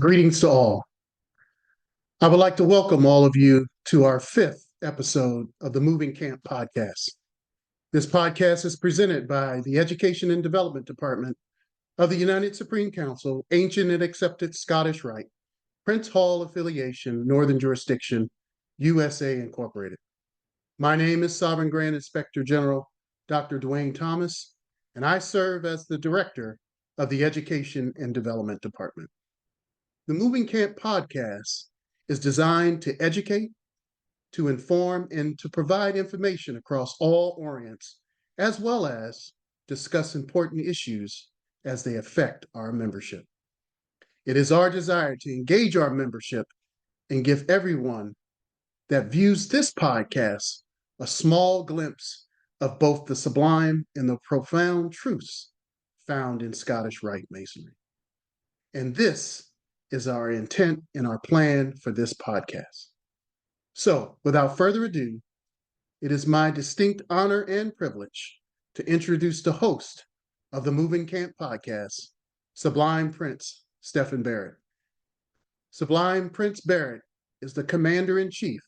Greetings to all. I would like to welcome all of you to our fifth episode of the Moving Camp podcast. This podcast is presented by the Education and Development Department of the United Supreme Council, Ancient and Accepted Scottish Rite, Prince Hall Affiliation, Northern Jurisdiction, USA Incorporated. My name is Sovereign Grand Inspector General Dr. Dwayne Thomas, and I serve as the Director of the Education and Development Department. The Moving Camp podcast is designed to educate, to inform, and to provide information across all Orients, as well as discuss important issues as they affect our membership. It is our desire to engage our membership and give everyone that views this podcast a small glimpse of both the sublime and the profound truths found in Scottish Rite Masonry. And this is our intent and our plan for this podcast. So, without further ado, it is my distinct honor and privilege to introduce the host of the Moving Camp podcast, Sublime Prince Stephen Barrett. Sublime Prince Barrett is the Commander-in-Chief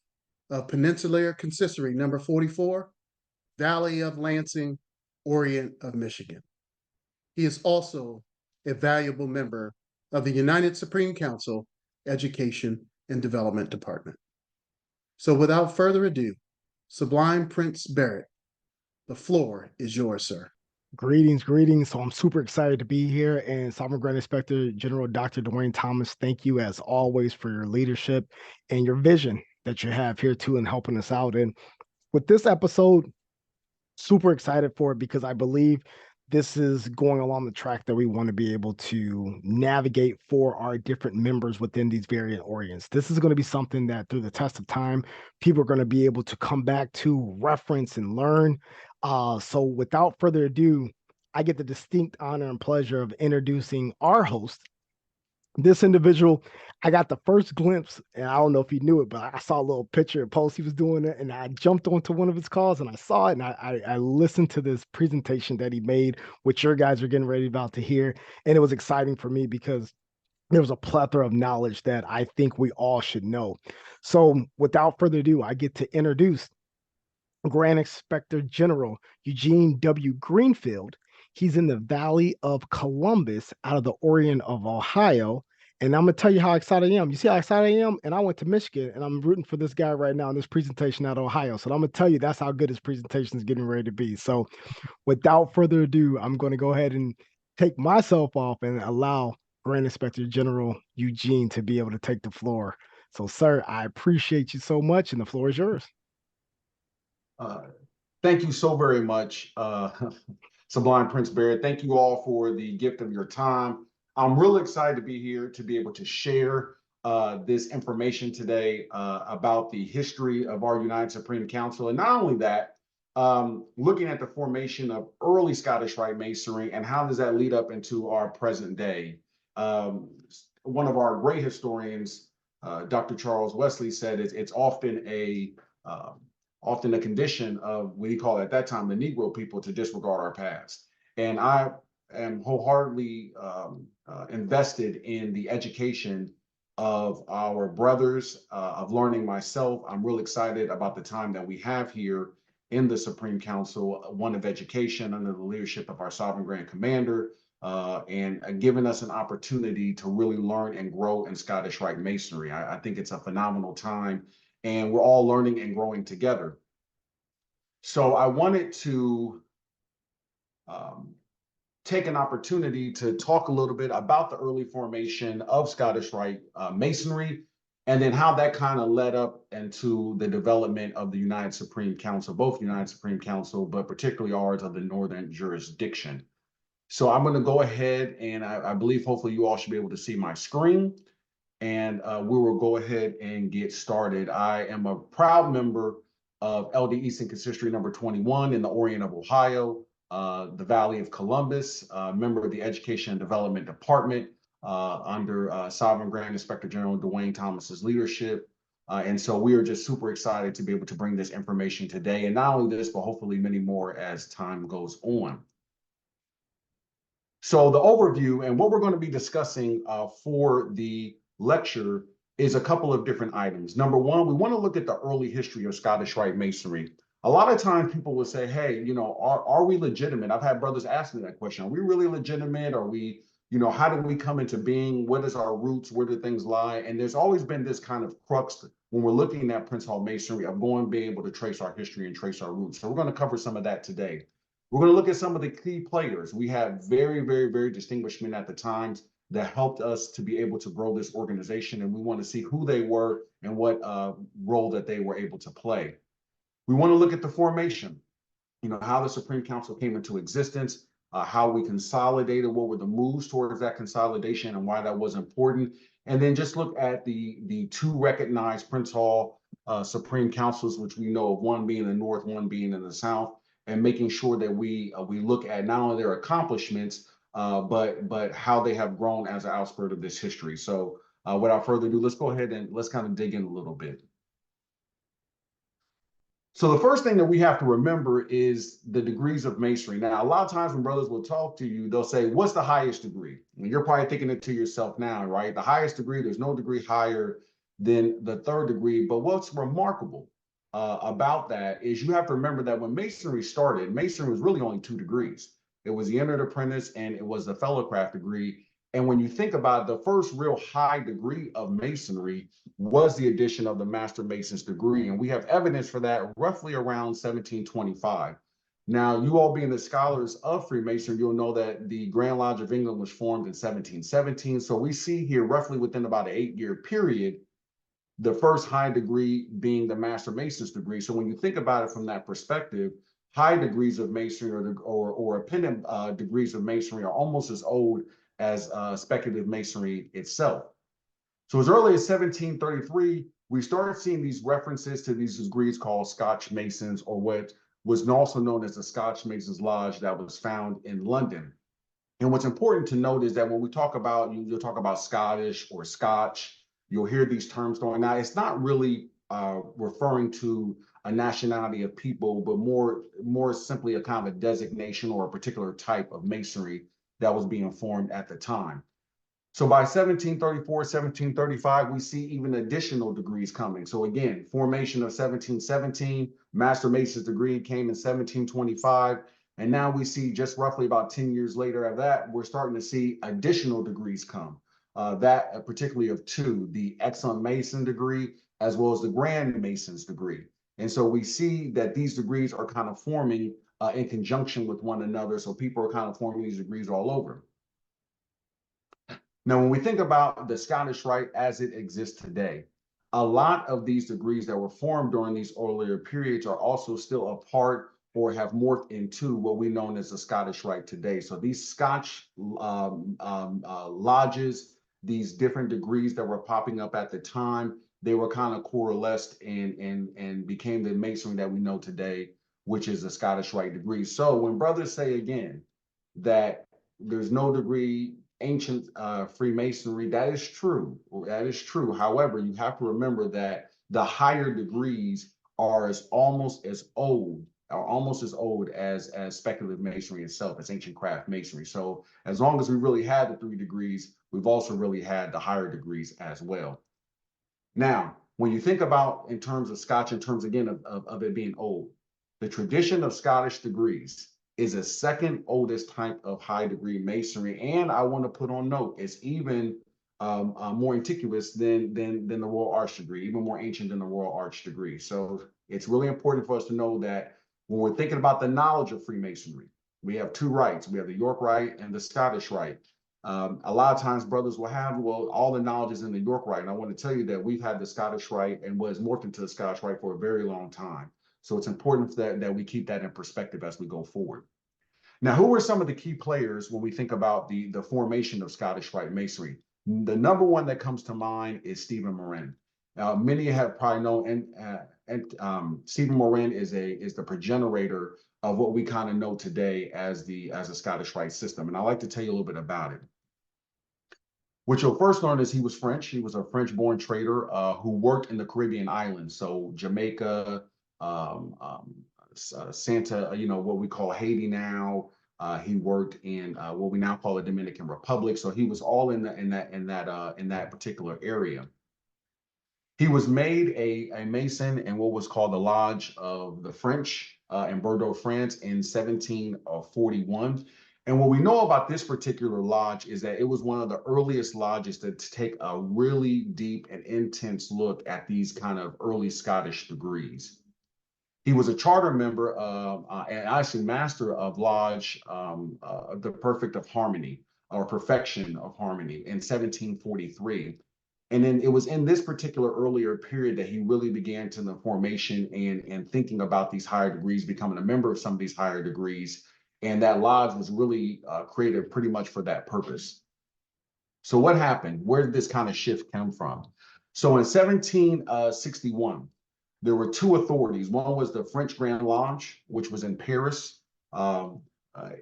of Peninsular Consistory Number 44, Valley of Lansing, Orient of Michigan. He is also a valuable member of the United Supreme Council Education and Development Department. So without further ado, Sublime Prince Barrett, the floor is yours, sir. Greetings. So I'm super excited to be here. And Sovereign Grand Inspector General Dr. Dwayne Thomas, thank you as always for your leadership and your vision that you have here too in helping us out. And with this episode, super excited for it because I believe this is going along the track that we want to be able to navigate for our different members within these various Orients. This is going to be something that through the test of time, people are going to be able to come back to, reference, and learn. So without further ado, I get the distinct honor and pleasure of introducing our host. This individual, I got the first glimpse, and I don't know if he knew it, but I saw a little picture, post he was doing it, and I jumped onto one of his calls, and I saw it, and I listened to this presentation that he made, which your guys are getting ready about to hear, and it was exciting for me because there was a plethora of knowledge that I think we all should know. So without further ado, I get to introduce Grand Inspector General Eugene W. Greenfield. He's in the Valley of Columbus out of the Orient of Ohio. And I'm going to tell you how excited I am. You see how excited I am? And I went to Michigan, and I'm rooting for this guy right now in this presentation out of Ohio. So I'm going to tell you that's how good his presentation is getting ready to be. So without further ado, I'm going to go ahead and take myself off and allow Grand Inspector General Eugene to be able to take the floor. So, sir, I appreciate you so much, and the floor is yours. Thank you so very much, Sublime Prince Barrett. Thank you all for the gift of your time. I'm really excited to be here to be able to share this information today about the history of our United Supreme Council. And not only that, looking at the formation of early Scottish Rite Masonry and how does that lead up into our present day. One of our great historians, Dr. Charles Wesley, said it's often a condition of what he called at that time the Negro people to disregard our past. And I am wholeheartedly invested in the education of our brothers, of learning myself. I'm really excited about the time that we have here in the Supreme Council, one of education under the leadership of our Sovereign Grand Commander, and giving us an opportunity to really learn and grow in Scottish Rite Masonry. I think it's a phenomenal time, and we're all learning and growing together. So I wanted to take an opportunity to talk a little bit about the early formation of Scottish Rite Masonry, and then how that kind of led up into the development of the United Supreme Council, both United Supreme Council, but particularly ours of the Northern Jurisdiction. So I'm going to go ahead, and I believe hopefully you all should be able to see my screen. And we will go ahead and get started. I am a proud member of LD Eastern Consistory number 21 in the Orient of Ohio, the Valley of Columbus, member of the Education and Development Department under Sovereign Grand Inspector General Dwayne Thomas's leadership. And so we are just super excited to be able to bring this information today. And not only this, but hopefully many more as time goes on. So the overview and what we're going to be discussing for the lecture is a couple of different items. Number one, we want to look at the early history of Scottish Rite Masonry. A lot of times people will say, hey, are we legitimate? I've had brothers ask me that question. Are we really legitimate? Are we, how did we come into being? What is our roots? Where do things lie? And there's always been this kind of crux when we're looking at Prince Hall Masonry of being able to trace our history and trace our roots. So we're going to cover some of that today. We're going to look at some of the key players. We have very, very, very distinguished men at the times that helped us to be able to grow this organization. And we want to see who they were and what role that they were able to play. We want to look at the formation, how the Supreme Council came into existence, how we consolidated, what were the moves towards that consolidation and why that was important. And then just look at the two recognized Prince Hall Supreme Councils, which we know of, one being in the North, one being in the South, and making sure that we look at not only their accomplishments, but how they have grown as an outspurt of this history. So without further ado, let's go ahead and let's kind of dig in a little bit. So the first thing that we have to remember is the degrees of masonry. Now, a lot of times when brothers will talk to you, they'll say, what's the highest degree? And you're probably thinking it to yourself now, right? The highest degree, there's no degree higher than the third degree. But what's remarkable about that is you have to remember that when masonry started, masonry was really only 2 degrees. It was the entered apprentice and it was the fellowcraft degree. And when you think about it, the first real high degree of masonry was the addition of the Master Mason's degree. And we have evidence for that roughly around 1725. Now, you all being the scholars of Freemasonry, you'll know that the Grand Lodge of England was formed in 1717. So we see here roughly within about an 8-year period, the first high degree being the Master Mason's degree. So when you think about it from that perspective, high degrees of masonry or appendant degrees of masonry are almost as old as speculative masonry itself. So as early as 1733, we started seeing these references to these degrees called Scotch Masons, or what was also known as the Scotch Masons Lodge that was found in London. And what's important to note is that when we talk about, you'll talk about Scottish or Scotch, you'll hear these terms going. Now, it's not really referring to a nationality of people, but more simply a kind of a designation or a particular type of masonry that was being formed at the time. So by 1734, 1735, we see even additional degrees coming. So again, formation of 1717, Master Mason's degree came in 1725. And now we see just roughly about 10 years later of that, we're starting to see additional degrees come. That particularly of 2, the Excellent Mason degree, as well as the Grand Mason's degree. And so we see that these degrees are kind of forming in conjunction with one another. So people are kind of forming these degrees all over. Now, when we think about the Scottish Rite as it exists today, a lot of these degrees that were formed during these earlier periods are also still a part or have morphed into what we know as the Scottish Rite today. So these Scotch lodges, these different degrees that were popping up at the time, they were kind of coalesced and became the masonry that we know today, which is the Scottish Rite degree. So when brothers say again that there's no degree ancient Freemasonry, that is true. That is true. However, you have to remember that the higher degrees are almost as old as speculative masonry itself, as ancient craft masonry. So as long as we really had the 3 degrees, we've also really had the higher degrees as well. Now, when you think about in terms of Scotch, in terms again of it being old, the tradition of Scottish degrees is the second oldest type of high degree masonry. And I want to put on note, it's even more antiquous than the Royal Arch degree, even more ancient than the Royal Arch degree. So it's really important for us to know that when we're thinking about the knowledge of Freemasonry, we have 2 rites. We have the York Rite and the Scottish Rite. A lot of times brothers will have, well, all the knowledge is in the York Rite. And I want to tell you that we've had the Scottish Rite and was morphed into the Scottish Rite for a very long time. So it's important that we keep that in perspective as we go forward. Now, who are some of the key players when we think about the formation of Scottish Rite Masonry? The number one that comes to mind is Stephen Morin. Many have probably known, Stephen Morin is the progenitor of what we kind of know today as a Scottish Rite system. And I'd like to tell you a little bit about it. What you'll first learn is he was French. He was a French-born trader who worked in the Caribbean islands, so Jamaica, Santa, what we call Haiti now, He worked in what we now call the Dominican Republic. So he was all in that particular area. He was made a Mason in what was called the Lodge of the French in Bordeaux, France in 1741. And what we know about this particular lodge is that it was one of the earliest lodges to take a really deep and intense look at these kind of early Scottish degrees. He was a charter member of, and actually master of Lodge, the Perfect of Harmony, or Perfection of Harmony in 1743. And then it was in this particular earlier period that he really began to the formation and thinking about these higher degrees, becoming a member of some of these higher degrees. And that lodge was really created pretty much for that purpose. So what happened? Where did this kind of shift come from? So in 1761, there were two authorities. One was the French Grand Lodge, which was in Paris. And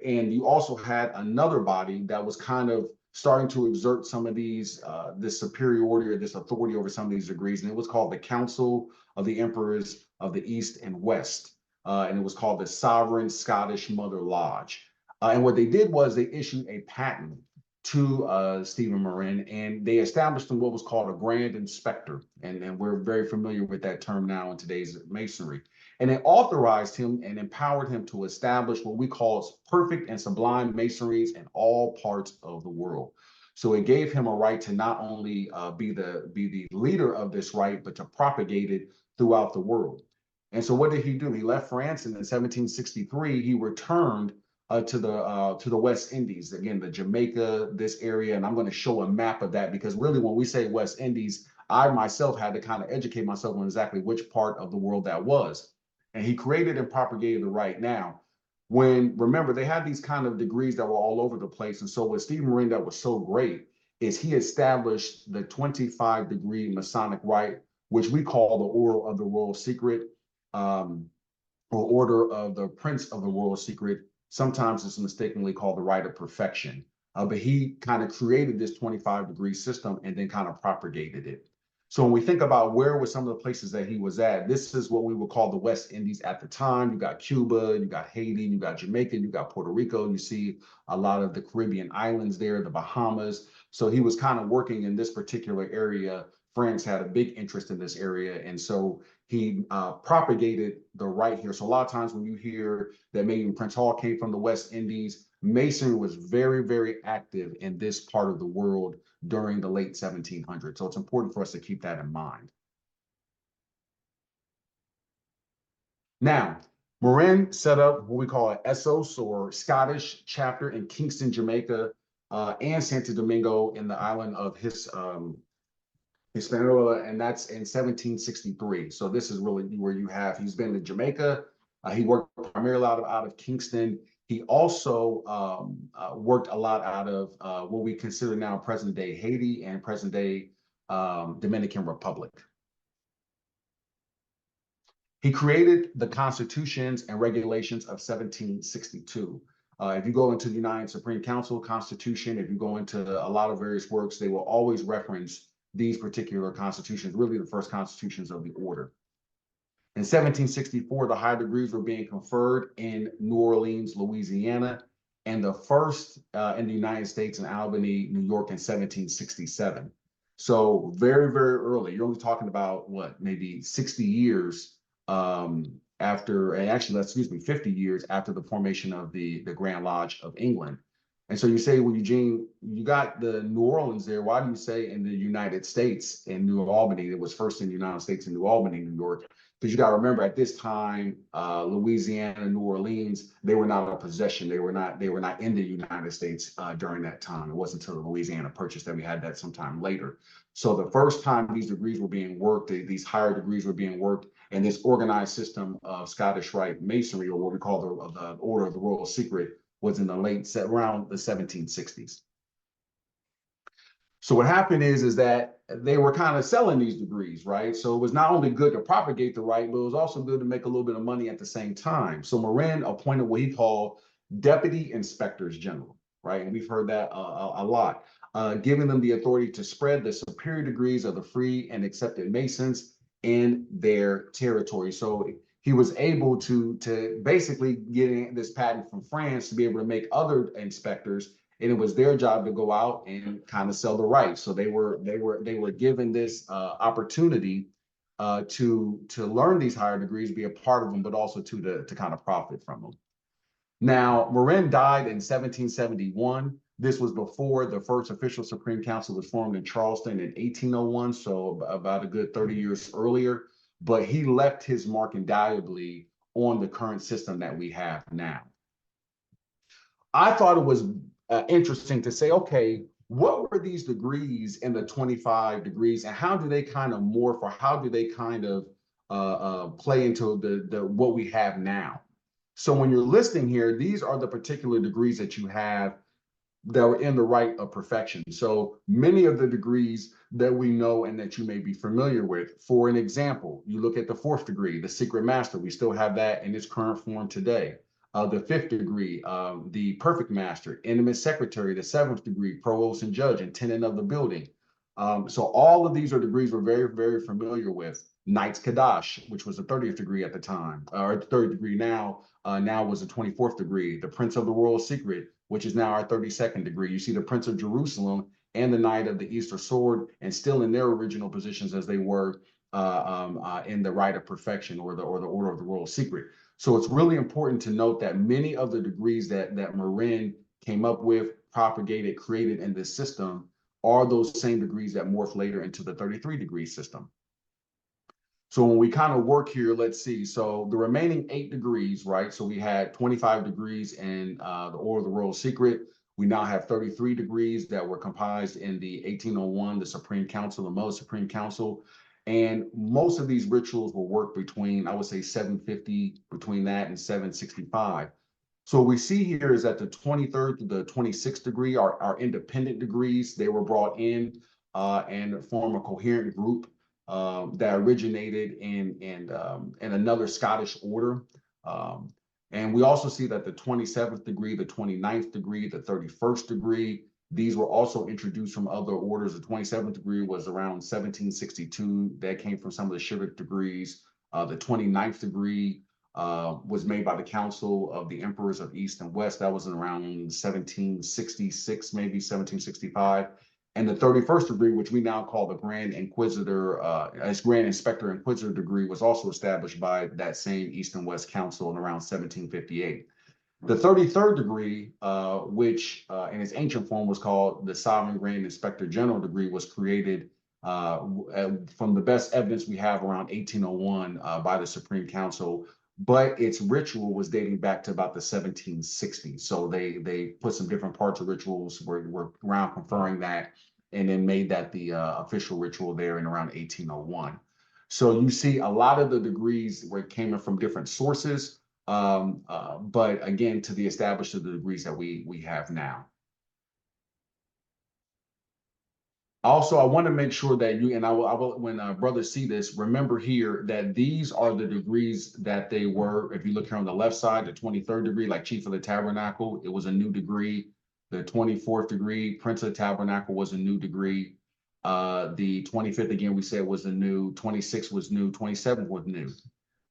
you also had another body that was kind of starting to exert some of these, this superiority or this authority over some of these degrees. And it was called the Council of the Emperors of the East and West. And it was called the Sovereign Scottish Mother Lodge. And what they did was they issued a patent to Stephen Morin, and they established him what was called a Grand Inspector. And we're very familiar with that term now in today's Masonry. And it authorized him and empowered him to establish what we call perfect and sublime masonries in all parts of the world. So it gave him a right to not only be the leader of this rite, but to propagate it throughout the world. And so what did he do? He left France, and in 1763, he returned to the West Indies, again, the Jamaica, this area. And I'm going to show a map of that, because really when we say West Indies, I myself had to kind of educate myself on exactly which part of the world that was. And he created and propagated the rite. Now, remember, they had these kind of degrees that were all over the place. And so with Stephen Morin, that was so great is he established the 25-degree Masonic rite, which we call the Order of the Royal Secret, or Order of the Prince of the Royal Secret. Sometimes it's mistakenly called the Rite of Perfection. But he kind of created this 25-degree system and then kind of propagated it. So when we think about where were some of the places that he was at, this is what we would call the West Indies at the time. You got Cuba, you got Haiti, you got Jamaica, you got Puerto Rico. You see a lot of the Caribbean islands there, the Bahamas. So he was kind of working in this particular area. France had a big interest in this area. And so he propagated the rite here. So a lot of times when you hear that maybe Prince Hall came from the West Indies, Masonry was very, very active in this part of the world during the late 1700s. So it's important for us to keep that in mind. Now, Morin set up what we call an ESOS, or Scottish chapter, in Kingston, Jamaica, and Santo Domingo in the island of Hispaniola, and that's in 1763. So this is really where he's been to Jamaica. He worked primarily out of Kingston. He also worked a lot out of what we consider now present-day Haiti and present-day Dominican Republic. He created the constitutions and regulations of 1762. If you go into the United Supreme Council Constitution, if you go into a lot of various works, they will always reference these particular constitutions, really the first constitutions of the order. In 1764, the high degrees were being conferred in New Orleans, Louisiana, and the first in the United States in Albany, New York in 1767. So very, very early. You're only talking about what, maybe 60 years after, and actually, excuse me, 50 years after the formation of the Grand Lodge of England. And so you say, well, Eugene, you got the New Orleans there. Why do you say in the United States in New Albany? It was first in the United States in New Albany, New York. Because you got to remember, at this time, Louisiana, New Orleans, they were not a possession. They were not in the United States during that time. It wasn't until the Louisiana Purchase that we had that sometime later. So the first time these degrees were being worked, these higher degrees were being worked, and this organized system of Scottish Rite Masonry, or what we call the Order of the Royal Secret, was in the around the 1760s. So what happened is that they were kind of selling these degrees, right? So it was not only good to propagate the rite, but it was also good to make a little bit of money at the same time. So Morin appointed what he called deputy inspectors general, right? And we've heard that a lot, giving them the authority to spread the superior degrees of the free and accepted Masons in their territory. So he was able to basically get this patent from France to be able to make other inspectors, and it was their job to go out and kind of sell the rights. So they were given this opportunity to learn these higher degrees, be a part of them, but also to kind of profit from them. Now, Morin died in 1771. This was before the first official Supreme Council was formed in Charleston in 1801, so about a good 30 years earlier. But he left his mark indelibly on the current system that we have now. I thought it was interesting to say, okay, what were these degrees in the 25 degrees, and how do they kind of morph, or how do they kind of play into the what we have now? So when you're listing here, these are the particular degrees that you have that were in the rite of perfection. So many of the degrees that we know and that you may be familiar with. For an example, you look at the 4th degree, the secret master. We still have that in its current form today. The 5th degree, the perfect master, intimate secretary, the 7th degree, provost and judge, and tenant of the building. So all of these are degrees we're very, very familiar with. Knights Kadash, which was the 30th degree at the time, or 30th degree now, now was the 24th degree. The Prince of the Royal Secret, which is now our 32nd degree. You see the Prince of Jerusalem and the Knight of the Eastern Sword, and still in their original positions as they were in the Rite of Perfection, or the Order of the Royal Secret. So it's really important to note that many of the degrees that Morin came up with, propagated, created in this system are those same degrees that morph later into the 33 degree system. So when we kind of work here, let's see. So the remaining 8 degrees, right? So we had 25 degrees in the Order of the Royal Secret. We now have 33 degrees that were comprised in the 1801, the Supreme Council, the Mother Supreme Council. And most of these rituals will work between, I would say, 750, between that and 765. So what we see here is that the 23rd to the 26th degree are independent degrees. They were brought in and form a coherent group that originated in another Scottish order. And we also see that the 27th degree, the 29th degree, the 31st degree, these were also introduced from other orders. The 27th degree was around 1762. That came from some of the chivalric degrees. The 29th degree was made by the Council of the Emperors of East and West. That was around 1766, maybe 1765. And the 31st degree, which we now call the Grand Inquisitor, as Grand Inspector Inquisitor degree, was also established by that same East and West Council in around 1758. The 33rd degree, which in its ancient form was called the Sovereign Grand Inspector General degree, was created from the best evidence we have around 1801 by the Supreme Council, but its ritual was dating back to about the 1760s. So they put some different parts of rituals, were around conferring that, and then made that the official ritual there in around 1801. So you see a lot of the degrees where it came in from different sources, but again, to the established of the degrees that we have now. Also, I want to make sure that you, and I will when brothers see this, remember here that these are the degrees that they were. If you look here on the left side, the 23rd degree, like Chief of the Tabernacle, it was a new degree. The 24th degree, Prince of the Tabernacle, was a new degree. The 25th, again, we said was a new. 26th was new. 27th was new.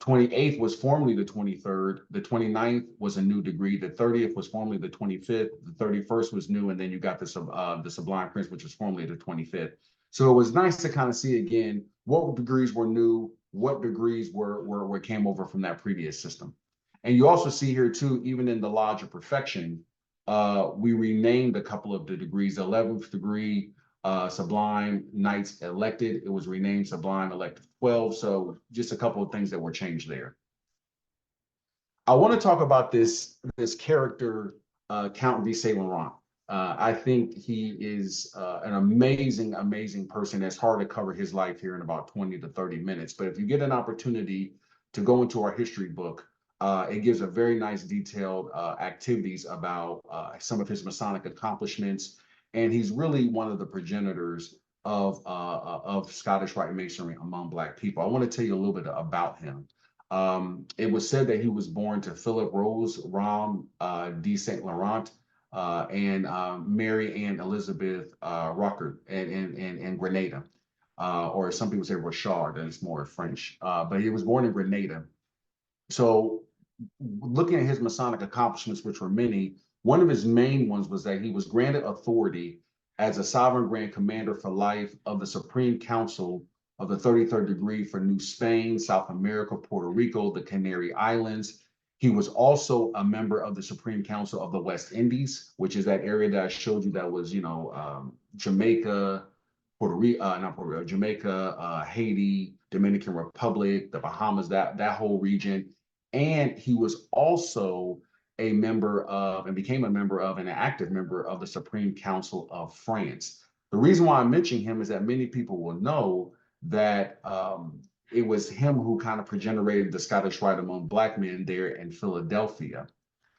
28th was formerly the 23rd. The 29th was a new degree. The 30th was formerly the 25th. The 31st was new. And then you got the Sublime Prince, which was formerly the 25th. So it was nice to kind of see again what degrees were new, what degrees were came over from that previous system. And you also see here too, even in the Lodge of Perfection, we renamed a couple of the degrees. The 11th degree, Sublime Knights Elected, it was renamed Sublime Elected 12. So just a couple of things that were changed there. I want to talk about this character, Count de Saint Laurent. I think he is an amazing person. It's hard to cover his life here in about 20 to 30 minutes. But if you get an opportunity to go into our history book, it gives a very nice detailed activities about some of his Masonic accomplishments. And he's really one of the progenitors of Scottish Rite Masonry among Black people. I want to tell you a little bit about him. It was said that he was born to Philip Rose Ram de Saint Laurent and Mary Ann Elizabeth Rockert in Grenada, or some people say Rochard, and it's more French. But he was born in Grenada. So looking at his Masonic accomplishments, which were many, one of his main ones was that he was granted authority as a sovereign grand commander for life of the Supreme Council of the 33rd degree for New Spain, South America, Puerto Rico, the Canary Islands. He was also a member of the Supreme Council of the West Indies, which is that area that I showed you that was, Jamaica, Puerto Rico, not Puerto Rico, Jamaica, Haiti, Dominican Republic, the Bahamas, that whole region. And he was also a member of and became a member of and an active member of the Supreme Council of France. The reason why I'm mentioning him is that many people will know that it was him who kind of progenerated the Scottish Rite among Black men there in Philadelphia.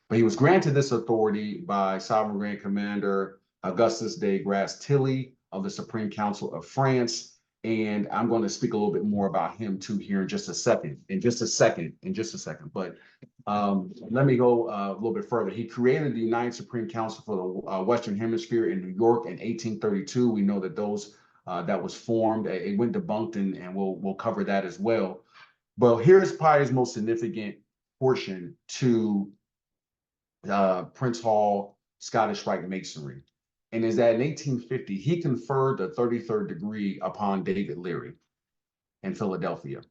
But he was granted this authority by Sovereign Grand Commander Augustus de Grasse Tilly of the Supreme Council of France. And I'm going to speak a little bit more about him too here in just a second. But let me go a little bit further. He created the United Supreme Council for the Western Hemisphere in New York in 1832. We know that that was formed. It went debunked, and we'll cover that as well. But here's probably his most significant portion to Prince Hall Scottish Rite Masonry, and is that in 1850 he conferred the 33rd degree upon David Lary in Philadelphia.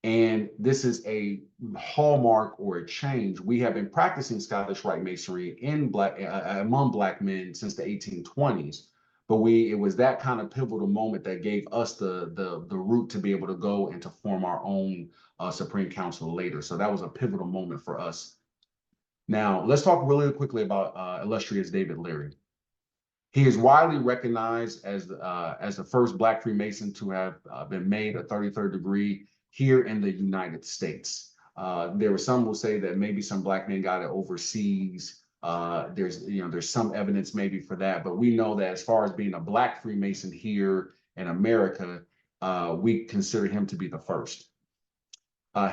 And this is a hallmark or a change. We have been practicing Scottish Rite Masonry among Black men since the 1820s, but it was that kind of pivotal moment that gave us the route to be able to go and to form our own Supreme Council later. So that was a pivotal moment for us. Now, let's talk really quickly about illustrious David Lary. He is widely recognized as the first Black Freemason to have been made a 33rd degree here in the United States. There were some who say that maybe some Black men got it overseas. There's some evidence maybe for that, but we know that as far as being a Black Freemason here in America, we consider him to be the first.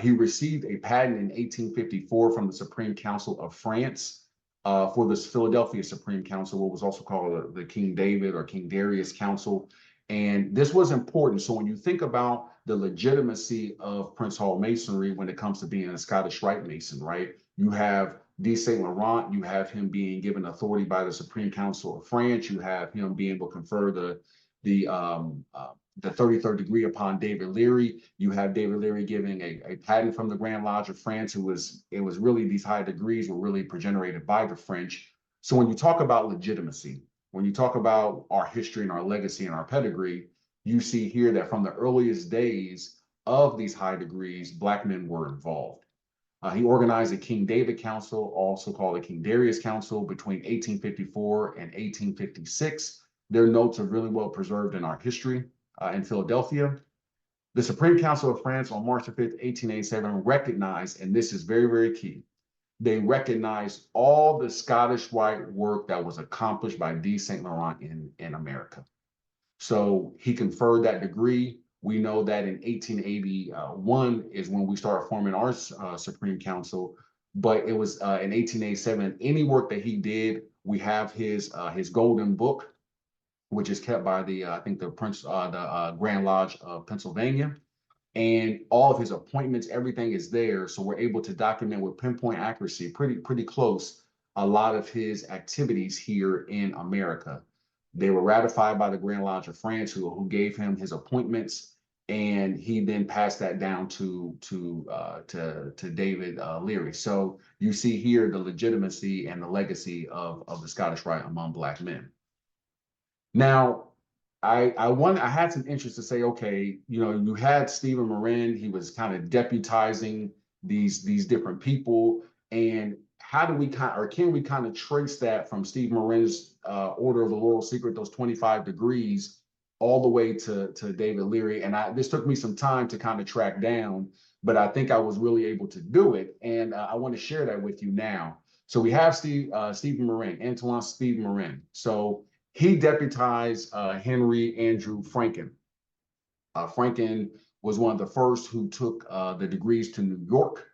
He received a patent in 1854 from the Supreme Council of France for the Philadelphia Supreme Council, what was also called the King David or King Darius Council. And this was important. So when you think about the legitimacy of Prince Hall Masonry when it comes to being a Scottish Rite Mason, right? You have D. St. Laurent, you have him being given authority by the Supreme Council of France, you have him being able to confer the 33rd degree upon David Lary. You have David Lary giving a patent from the Grand Lodge of France, it was really, these high degrees were really progenerated by the French. So when you talk about legitimacy, when you talk about our history and our legacy and our pedigree, you see here that from the earliest days of these high degrees, Black men were involved. He organized the King David Council, also called the King Darius Council, between 1854 and 1856. Their notes are really well preserved in our history in Philadelphia. The Supreme Council of France on March 5th, 1887 recognized, and this is very, very key, they recognized all the Scottish Rite work that was accomplished by D. St. Laurent in America. So he conferred that degree. We know that in 1881 is when we started forming our Supreme Council, but it was in 1887, any work that he did, we have his golden book, which is kept by I think the Grand Lodge of Pennsylvania. And all of his appointments, everything is there. So we're able to document with pinpoint accuracy, pretty close, a lot of his activities here in America. They were ratified by the Grand Lodge of France, who gave him his appointments, and he then passed that down to David Lary. So you see here the legitimacy and the legacy of the Scottish Rite among Black men. Now, I had some interest to say, okay, you had Stephen Morin, he was kind of deputizing these different people, and how do we can we kind of trace that from Steve Morin's Order of the Laurel Secret, those 25 degrees, all the way to David Lary? And this took me some time to kind of track down, but I think I was really able to do it, and I want to share that with you now. So we have Stephen Morin, Antoine Steve Morin. So he deputized Henry Andrew Franken. Franken was one of the first who took the degrees to New York,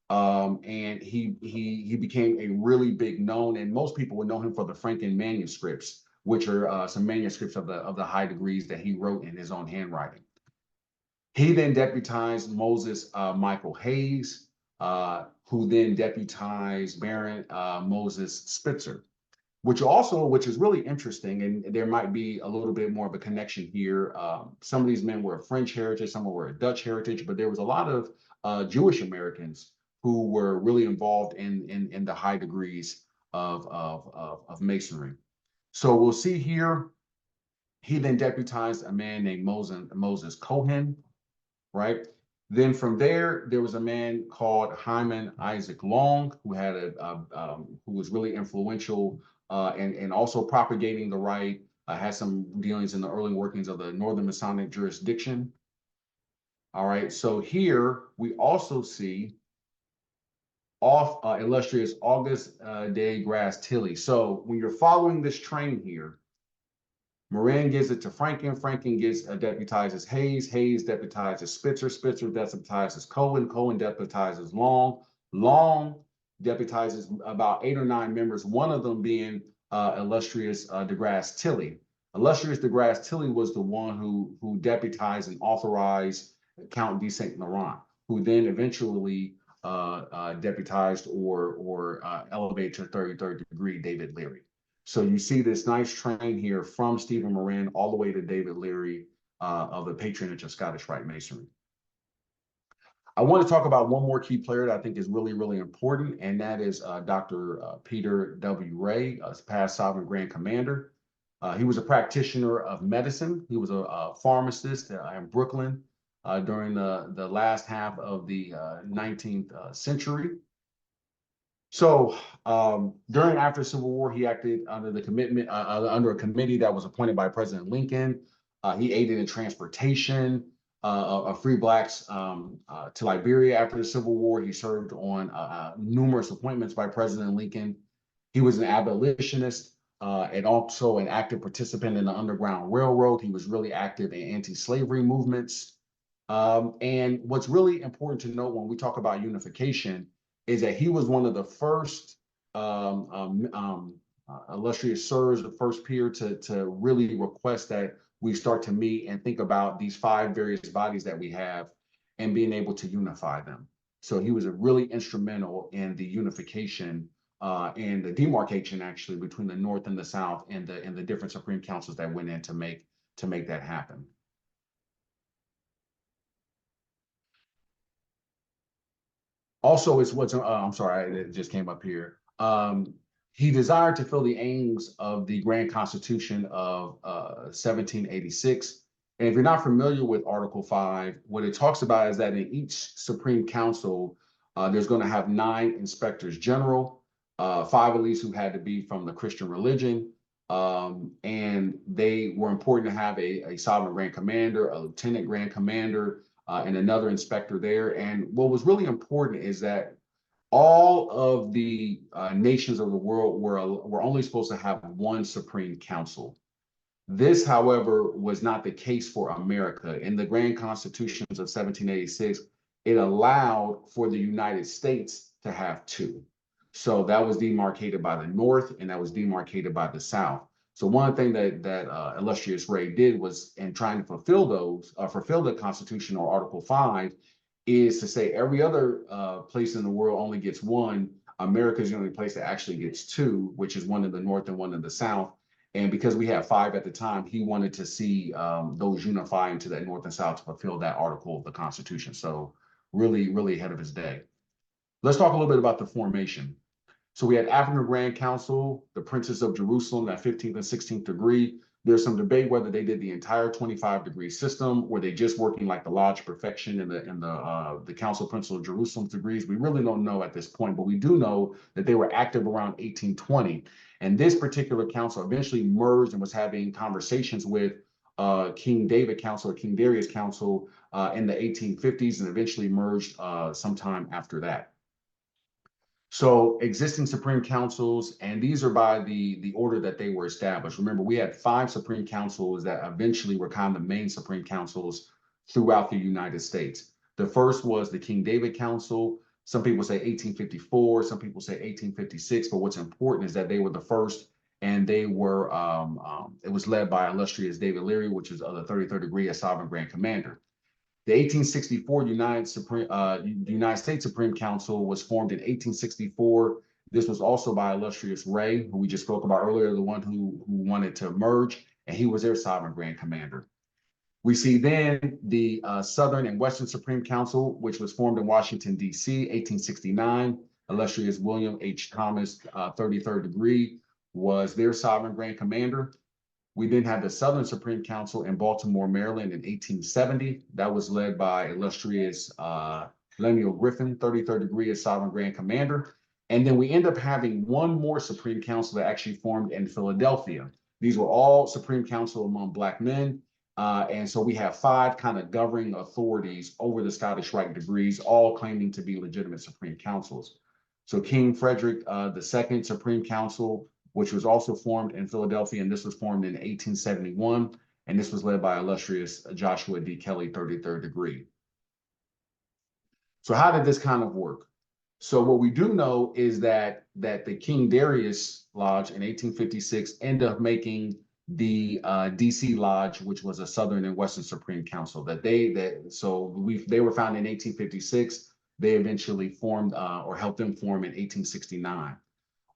and he became a really big known, and most people would know him for the Franken manuscripts, which are some manuscripts of the high degrees that he wrote in his own handwriting. He then deputized Moses Michael Hayes. who then deputized Baron Moses Spitzer, which is really interesting, and there might be a little bit more of a connection here. Some of these men were of French heritage, some were of Dutch heritage, but there was a lot of Jewish Americans who were really involved in the high degrees of Masonry. So we'll see here, he then deputized a man named Moses Cohen, right? Then from there was a man called Hyman Isaac Long, who had who was really influential and also propagating the rite. Had some dealings in the early workings of the Northern Masonic jurisdiction. All right, so here we also see illustrious August de Grasse Tilly. So when you're following this train here, Morin gives it to Franklin. Franklin deputizes Hayes. Hayes deputizes Spitzer. Spitzer deputizes Cohen. Cohen deputizes Long. Long deputizes about 8 or 9 members, one of them being illustrious de Grasse Tilly. Illustrious de Grasse Tilly was the one who deputized and authorized Count de Saint Laurent, who then eventually deputized or elevated to 33rd degree David Lary. So you see this nice train here from Stephen Morin all the way to David Lary of the patronage of Scottish Rite Masonry. I want to talk about one more key player that I think is really, really important, and that is Dr. Peter W. Ray, past Sovereign Grand Commander. He was a practitioner of medicine. He was a pharmacist in Brooklyn during the last half of the 19th century. So during after the Civil War, he acted under under a committee that was appointed by President Lincoln. He aided in transportation of free blacks to Liberia after the Civil War. He served on numerous appointments by President Lincoln. He was an abolitionist and also an active participant in the Underground Railroad. He was really active in anti-slavery movements. And what's really important to note when we talk about unification is that he was one of the first illustrious sirs, the first peer to really request that we start to meet and think about these 5 various bodies that we have and being able to unify them. So he was really instrumental in the unification and the demarcation actually between the North and the South and the different Supreme Councils that went in to make that happen. Also, I'm sorry, it just came up here. He desired to fill the aims of the Grand Constitution of 1786. And if you're not familiar with Article 5, what it talks about is that in each Supreme Council, there's going to have 9 inspectors general, 5 at least who had to be from the Christian religion. And they were important to have a sovereign grand commander, a lieutenant grand commander, and another inspector there. And what was really important is that all of the nations of the world were only supposed to have 1 Supreme Council. This, however, was not the case for America. In the Grand Constitutions of 1786, it allowed for the United States to have 2. So that was demarcated by the North and that was demarcated by the South. So one thing that illustrious Ray did was, in trying to fulfill the Constitution or Article 5, is to say every other place in the world only gets 1. America is the only place that actually gets 2, which is 1 in the North and 1 in the South. And because we had 5 at the time, he wanted to see those unify into that North and South to fulfill that article of the Constitution. So really, really ahead of his day. Let's talk a little bit about the formation. So we had African Grand Council, the Princes of Jerusalem, that 15th and 16th degree. There's some debate whether they did the entire 25-degree system or they just working like the Lodge of Perfection and the Council Princes of Jerusalem degrees. We really don't know at this point, but we do know that they were active around 1820. And this particular council eventually merged and was having conversations with King David Council or King Darius Council in the 1850s and eventually merged sometime after that. So existing Supreme Councils, and these are by the order that they were established. Remember, we had 5 Supreme Councils that eventually were kind of the main Supreme Councils throughout the United States. The first was the King David Council. Some people say 1854, some people say 1856, but what's important is that they were the first, and they were, it was led by illustrious David Lary, which is of the 33rd degree as Sovereign Grand Commander. The 1864 United States Supreme Council was formed in 1864. This was also by illustrious Ray, who we just spoke about earlier, the one who wanted to merge, and he was their sovereign grand commander. We see then the Southern and Western Supreme Council, which was formed in Washington, D.C., 1869. Illustrious William H. Thomas, 33rd degree, was their sovereign grand commander. We then had the Southern Supreme Council in Baltimore, Maryland in 1870. That was led by illustrious Lemuel Griffin, 33rd degree as sovereign grand commander. And then we end up having one more Supreme Council that actually formed in Philadelphia. These were all Supreme Council among Black men. And so we have 5 kind of governing authorities over the Scottish Rite degrees, all claiming to be legitimate Supreme Councils. So King Frederick II Supreme Council, which was also formed in Philadelphia, and this was formed in 1871, and this was led by illustrious Joshua D. Kelly, 33rd degree. So how did this kind of work? So what we do know is that the King Darius Lodge in 1856 ended up making the DC Lodge, which was a Southern and Western Supreme Council. They were founded in 1856. They eventually formed or helped them form in 1869.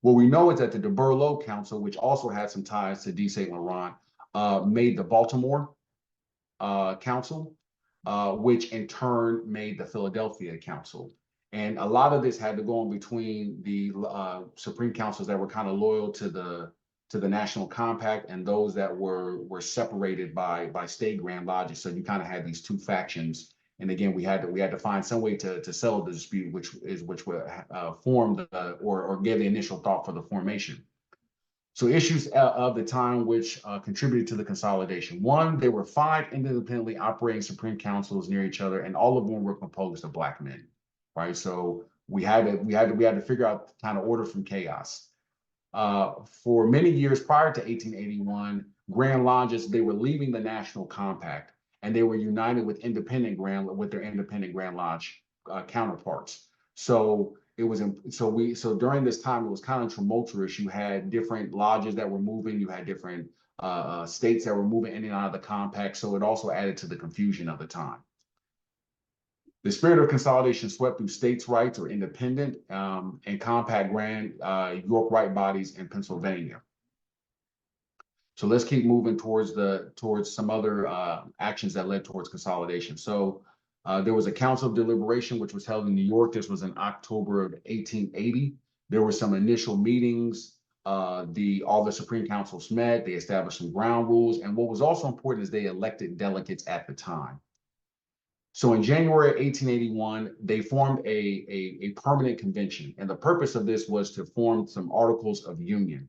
What we know is that the de Burleau Council, which also had some ties to D. St. Laurent, made the Baltimore Council, which in turn made the Philadelphia Council. And a lot of this had to go in between the Supreme Councils that were kind of loyal to the National Compact and those that were separated by state grand lodges. So you kind of had these 2 factions. And again, we had to find some way to settle the dispute, which formed or gave the initial thought for the formation. So issues of the time which contributed to the consolidation. 1, there were 5 independently operating Supreme Councils near each other, and all of them were composed of Black men, right? So we had to figure out the kind of order from chaos. For many years prior to 1881, Grand Lodges, they were leaving the National Compact, and they were united with their independent Grand Lodge counterparts. So it was during this time it was kind of tumultuous. You had different lodges that were moving. You had different states that were moving in and out of the compact. So it also added to the confusion of the time. The spirit of consolidation swept through states' rights or independent and compact Grand York Rite bodies in Pennsylvania. So let's keep moving towards some other actions that led towards consolidation. So there was a council of deliberation, which was held in New York. This was in October of 1880. There were some initial meetings. All the Supreme Councils met. They established some ground rules. And what was also important is they elected delegates at the time. So in January 1881, they formed a permanent convention. And the purpose of this was to form some articles of union.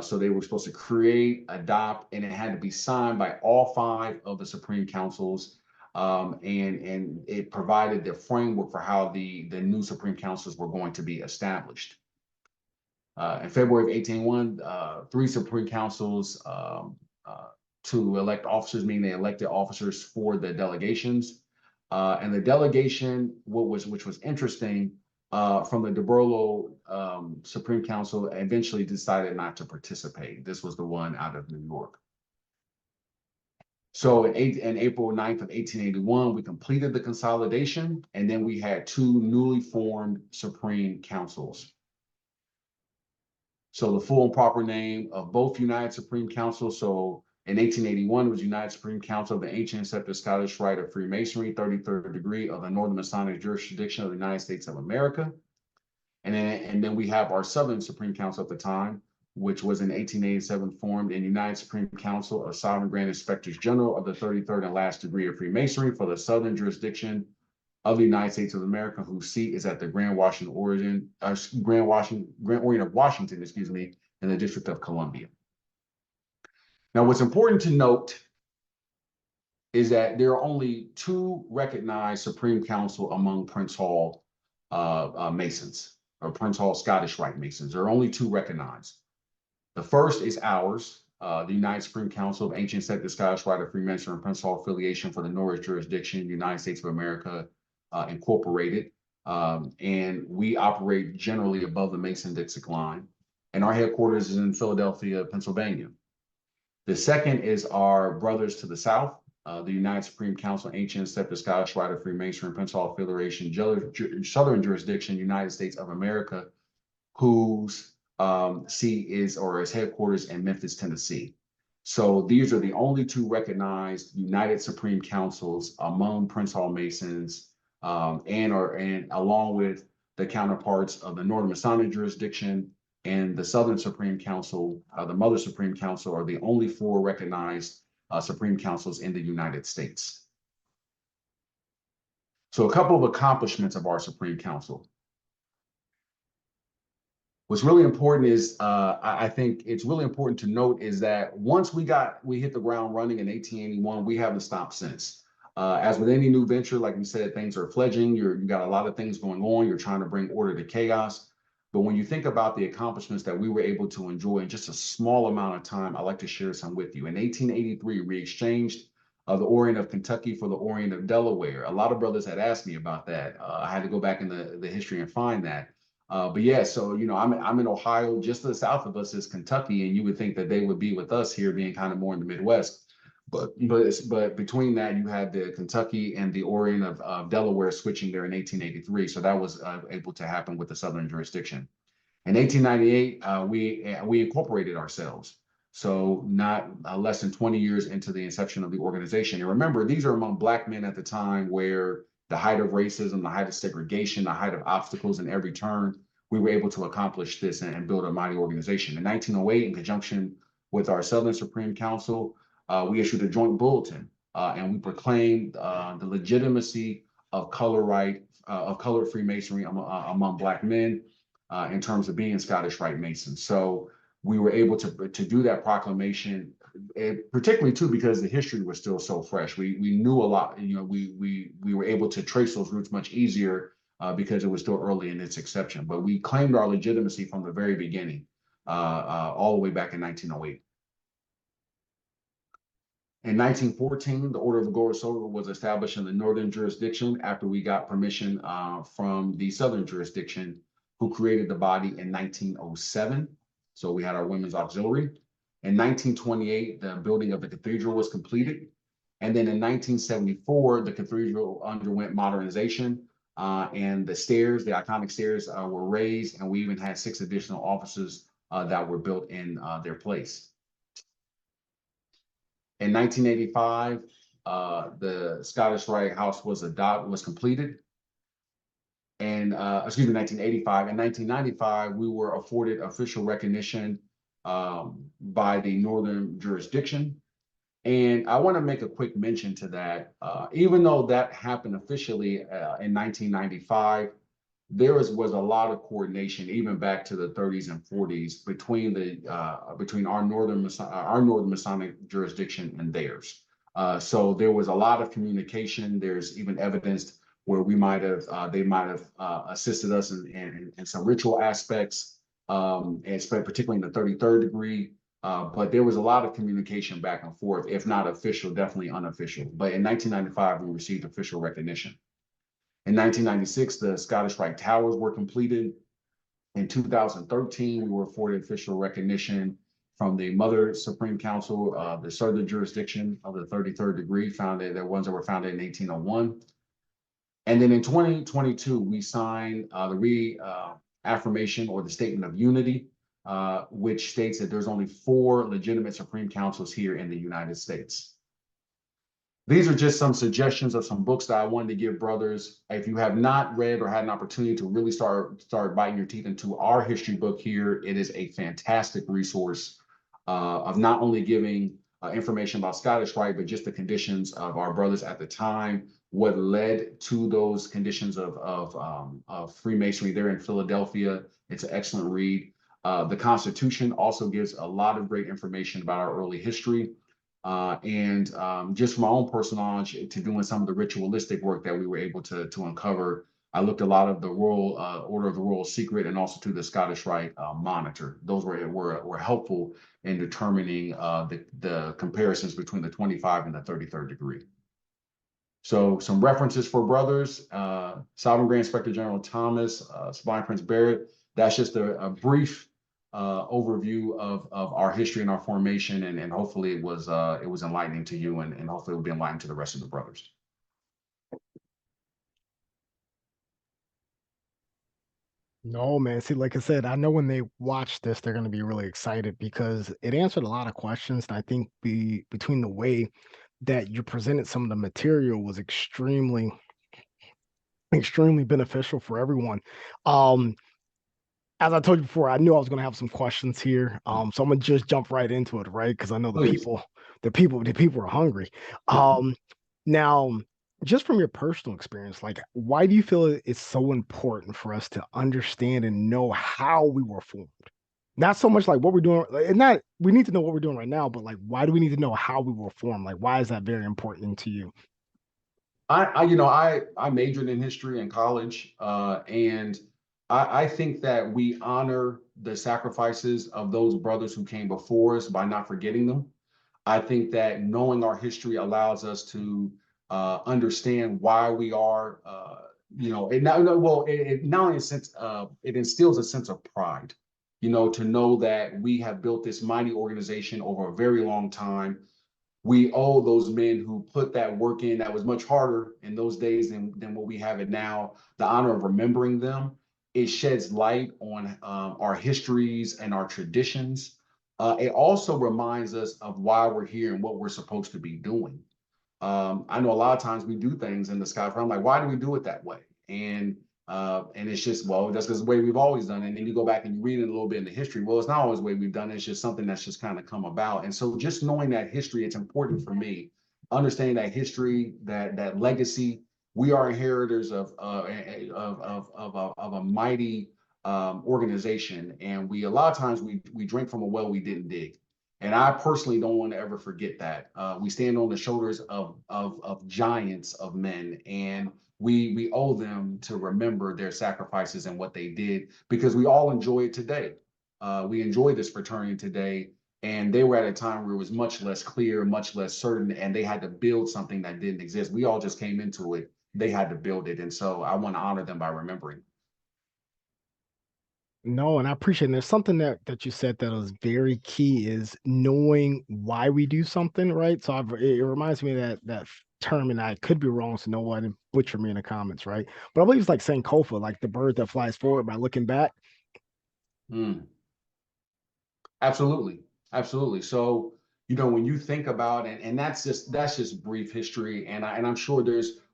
So they were supposed to create, adopt, and it had to be signed by all 5 of the Supreme Councils. And it provided the framework for how the new Supreme Councils were going to be established. In February of 1881, 3 Supreme Councils to elect officers, meaning they elected officers for the delegations. And the delegation, which was interesting, from the de Burleau Supreme Council eventually decided not to participate. This was the one out of New York. So in April 9th of 1881, we completed the consolidation, and then we had 2 newly formed Supreme Councils. So the full and proper name of both United Supreme Councils. So in 1881, it was United Supreme Council of the Ancient Accepted Scottish Rite of Freemasonry, 33rd degree of the Northern Masonic jurisdiction of the United States of America. And then we have our Southern Supreme Council at the time, which was in 1887 formed in United Supreme Council of Sovereign Grand Inspectors General of the 33rd and last degree of Freemasonry for the Southern jurisdiction of the United States of America, whose seat is at the Grand Orient of Washington, in the District of Columbia. Now, what's important to note is that there are only 2 recognized Supreme Council among Prince Hall Masons, or Prince Hall Scottish Rite Masons. There are only 2 recognized. The first is ours, the United Supreme Council of Ancient Accepted Scottish Rite of Freemasonry and Prince Hall Affiliation for the Norwich jurisdiction, United States of America, Incorporated. And we operate generally above the Mason-Dixon line. And our headquarters is in Philadelphia, Pennsylvania. The second is our brothers to the south, the United Supreme Council, Ancient Scepter, Scottish Rite of Freemasonry, Principal Affiliation, Southern Jurisdiction, United States of America, whose seat is or is headquarters in Memphis, Tennessee. So these are the only two recognized United Supreme Councils among Prince Hall Masons, and along with the counterparts of the Northern Masonic jurisdiction and the Southern Supreme Council, the Mother Supreme Council, are the only four recognized Supreme Councils in the United States. So a couple of accomplishments of our Supreme Council. What's really important is, I think it's really important to note is that once we hit the ground running in 1881, we haven't stopped since. As with any new venture, like we said, things are fledgling. You got a lot of things going on. You're trying to bring order to chaos. But when you think about the accomplishments that we were able to enjoy in just a small amount of time, I'd like to share some with you. In 1883, we exchanged the Orient of Kentucky for the Orient of Delaware. A lot of brothers had asked me about that. I had to go back in the history and find that. But yeah, so I'm in Ohio. Just to the south of us is Kentucky, and you would think that they would be with us here, being kind of more in the Midwest. But between that, you had the Kentucky and the Orient of Delaware switching there in 1883. So that was able to happen with the Southern jurisdiction. In 1898, we incorporated ourselves. So not less than 20 years into the inception of the organization. And remember, these are among Black men at the time where the height of racism, the height of segregation, the height of obstacles in every turn, we were able to accomplish this and build a mighty organization. In 1908, in conjunction with our Southern Supreme Council, we issued a joint bulletin, and we proclaimed the legitimacy of colored Freemasonry among Black men in terms of being Scottish Rite Masons. So we were able to do that proclamation, particularly too because the history was still so fresh. We knew a lot. We were able to trace those roots much easier because it was still early in its inception. But we claimed our legitimacy from the very beginning, all the way back in 1908. In 1914, the Order of the Golden Soul was established in the Northern jurisdiction after we got permission from the Southern jurisdiction, who created the body in 1907. So we had our women's auxiliary. In 1928, the building of the cathedral was completed. And then in 1974, the cathedral underwent modernization, and the stairs, the iconic stairs, were raised, and we even had 6 additional offices that were built in their place. In 1985, the Scottish Rite House was completed. And 1985. In 1995, we were afforded official recognition by the Northern jurisdiction. And I want to make a quick mention to that. Even though that happened officially in 1995, there was a lot of coordination, even back to the 30s and 40s, between our Northern Masonic jurisdiction and theirs. So there was a lot of communication. There's even evidence where they might have assisted us in some ritual aspects, and particularly in the 33rd degree. But there was a lot of communication back and forth, if not official, definitely unofficial. But in 1995, we received official recognition. In 1996, the Scottish Rite Towers were completed. In 2013, we were afforded official recognition from the Mother Supreme Council, the Southern jurisdiction of the 33rd degree, the ones that were founded in 1801. And then in 2022, we signed the reaffirmation or the Statement of Unity, which states that there's only 4 legitimate Supreme Councils here in the United States. These are just some suggestions of some books that I wanted to give brothers. If you have not read or had an opportunity to really start biting your teeth into our history book here, it is a fantastic resource of not only giving information about Scottish Rite, but just the conditions of our brothers at the time, what led to those conditions of Freemasonry there in Philadelphia. It's an excellent read. The Constitution also gives a lot of great information about our early history. And just from my own personal knowledge to doing some of the ritualistic work that we were able to uncover, I looked a lot of the Royal Order of the Royal Secret and also to the Scottish Rite Monitor. Those were helpful in determining the comparisons between the 25 and the 33rd degree. So some references for brothers: Sovereign Grand Inspector General Thomas, Sublime Prince Barrett. That's just a brief overview of our history and our formation, and hopefully it was enlightening to you, and hopefully it will be enlightening to the rest of the brothers. No, man. See, like I said, I know when they watch this, they're going to be really excited because it answered a lot of questions. And I think between the way that you presented some of the material was extremely beneficial for everyone. Um, as I told you before, I knew I was going to have some questions here. So I'm gonna just jump right into it, right? Because I know Please. the people are hungry. Now, just from your personal experience, like, why do you feel it's so important for us to understand and know how we were formed? Not so much like what we're doing, and not we need to know what we're doing right now, but like, why do we need to know how we were formed? Like, why is that very important to you? I majored in history in college, and I think that we honor the sacrifices of those brothers who came before us by not forgetting them. I think that knowing our history allows us to understand why we are, it not well, it not only a sense it instills a sense of pride, to know that we have built this mighty organization over a very long time. We owe those men who put that work in that was much harder in those days than what we have it now, the honor of remembering them. It sheds light on our histories and our traditions. It also reminds us of why we're here and what we're supposed to be doing. I know a lot of times we do things in the sky. I'm like, why do we do it that way? And it's just, well, that's because the way we've always done it. And then you go back and you read it a little bit in the history. Well, it's not always the way we've done it. It's just something that's just kind of come about. And so just knowing that history, it's important for me, understanding that history, that legacy. We are inheritors of a mighty organization, and we a lot of times we drink from a well we didn't dig. And I personally don't want to ever forget that. We stand on the shoulders of giants of men, and we owe them to remember their sacrifices and what they did, because we all enjoy it today. We enjoy this fraternity today, and they were at a time where it was much less clear, much less certain, and they had to build something that didn't exist. We all just came into it. They had to build it, and so I want to honor them by remembering. No, and I appreciate it. There's something that you said that was very key is knowing why we do something, right? So it reminds me of that term, and I could be wrong, so no one butcher me in the comments, right? But I believe it's like Sankofa, like the bird that flies forward by looking back. Mm. Absolutely. Absolutely. So, when you think about it, and that's just brief history. And I'm sure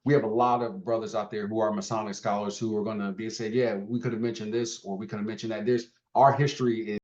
we have a lot of brothers out there who are Masonic scholars who are going to be said, yeah, we could have mentioned this or we could have mentioned that. Our history is